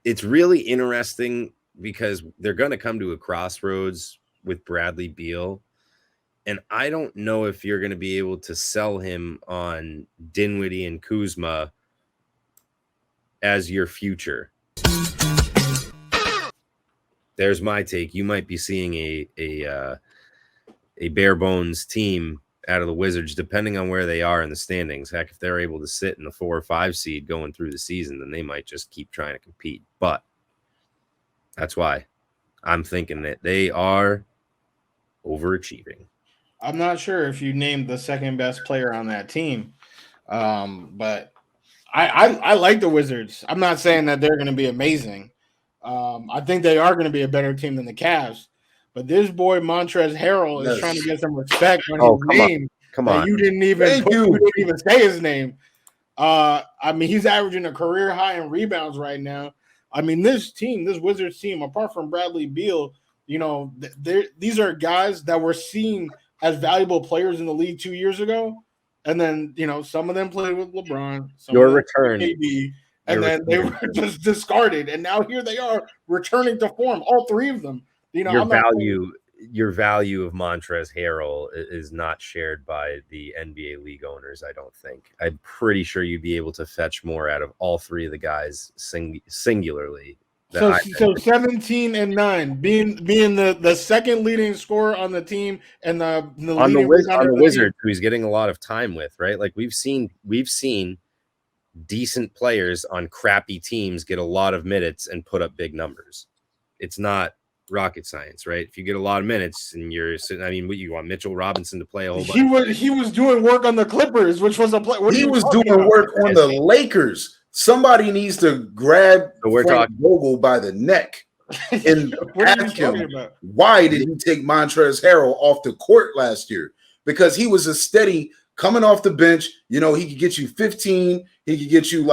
it's really interesting because they're going to come to a crossroads with Bradley Beal. And I don't know if you're going to be able to sell him on Dinwiddie and Kuzma as your future. There's my take. You might be seeing a bare bones team out of the Wizards, depending on where they are in the standings. Heck, if they're able to sit in the 4 or 5 seed going through the season, then they might just keep trying to compete. But that's why I'm thinking that they are overachieving. I'm not sure if you named the second best player on that team, but I like the Wizards. I'm not saying that they're going to be amazing. I think they are going to be a better team than the Cavs. But this boy Montrezl Harrell is trying to get some respect on his name. Come on. You didn't even say his name. I mean, he's averaging a career high in rebounds right now. I mean, this Wizards team, apart from Bradley Beal, you know, these are guys that were seen as valuable players in the league 2 years ago. And then, you know, some of them played with LeBron. Your return. KD, and then they were just discarded. And now here they are returning to form, all three of them. You know, your value of Montrezl Harrell is not shared by the NBA league owners, I don't think. I'm pretty sure you'd be able to fetch more out of all three of the guys singularly. So 17-9, being the second leading scorer on the team and the Wizards, who he's getting a lot of time with, right? Like we've seen decent players on crappy teams get a lot of minutes and put up big numbers. It's not rocket science, right? If you get a lot of minutes and you're sitting, I mean, what you want Mitchell Robinson to play a whole bunch? He was doing work on the Clippers, which was a play. He was doing work on the Lakers. Somebody needs to grab Frank Vogel by the neck and ask him, why did he take Montrezl Harrell off the court last year? Because he was a steady coming off the bench. You know, he could get you 15. He could get you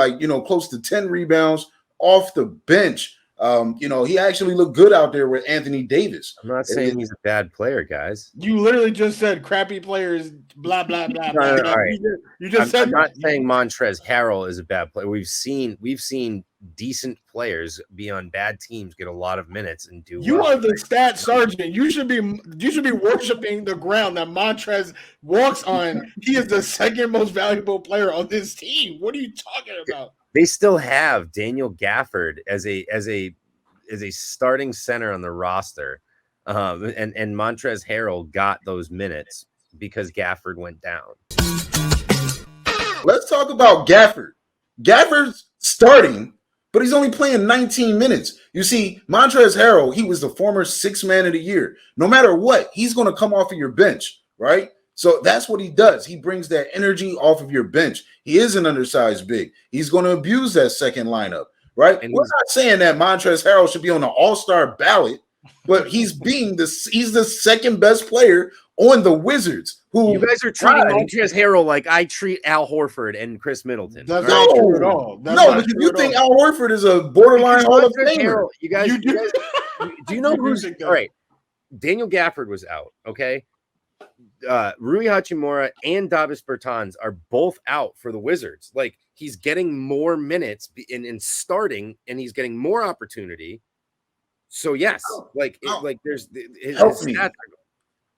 close to 10 rebounds off the bench. You know, he actually looked good out there with Anthony Davis. I'm not saying he's a bad player, guys. You literally just said crappy players, blah, blah, blah, blah. All right. You just said I'm not saying Montrezl Harrell is a bad player. We've seen decent players be on bad teams, get a lot of minutes, and do. You are the stat sergeant. You should be worshiping the ground that Montrezl walks on. He is the second most valuable player on this team. What are you talking about? They still have Daniel Gafford as a starting center on the roster, and Montrezl Harrell got those minutes because Gafford went down. Let's talk about Gafford. Gafford's starting, but he's only playing 19 minutes. You see, Montrezl Harrell, he was the former 6th man of the year. No matter what, he's going to come off of your bench, right? So that's what he does. He brings that energy off of your bench. He is an undersized big. He's going to abuse that second lineup, right? And we're not saying that Montrezl Harrell should be on the all-star ballot, but he's the second best player on the Wizards. Who you guys are treating Montrezl Harrell like I treat Al Horford and Chris Middleton. That's not true at all. Because you think Al Horford is a borderline Hall of Famer. You guys, do you know who's all right? Daniel Gafford was out, okay? Rui Hachimura and Davis Bertans are both out for the Wizards. Like he's getting more minutes in starting, and he's getting more opportunity. So yes, there's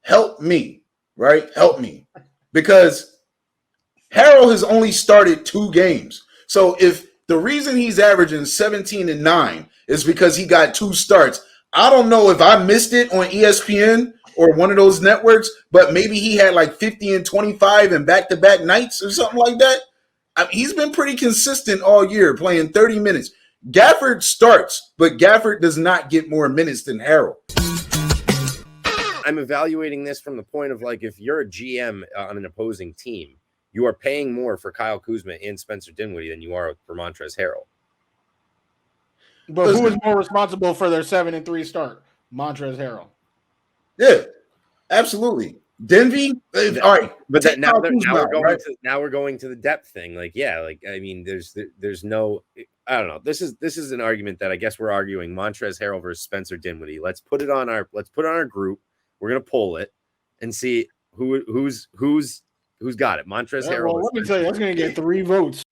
help me, right? Help me, because Harrell has only started 2 games. So if the reason he's averaging 17-9 is because he got 2 starts, I don't know if I missed it on ESPN or one of those networks, but maybe he had like 50 and 25 and back-to-back nights or something like that. He's been pretty consistent all year, playing 30 minutes. Gafford starts, but Gafford does not get more minutes than Harrell. I'm evaluating this from the point of like, if you're a GM on an opposing team, you are paying more for Kyle Kuzma and Spencer Dinwiddie than you are for Montrezl Harrell. But who is more responsible for their 7-3 start? Montrezl Harrell. Yeah, absolutely. Dinwiddie, all right. But now we're going to the depth thing. Like, yeah, like I mean, there's no, I don't know. This is an argument that I guess we're arguing Montrezl Harrell versus Spencer Dinwiddie. Let's put it on our group. We're gonna poll it and see who's got it. Montrezl Harrell. Well, let me tell you, that's gonna get 3 votes.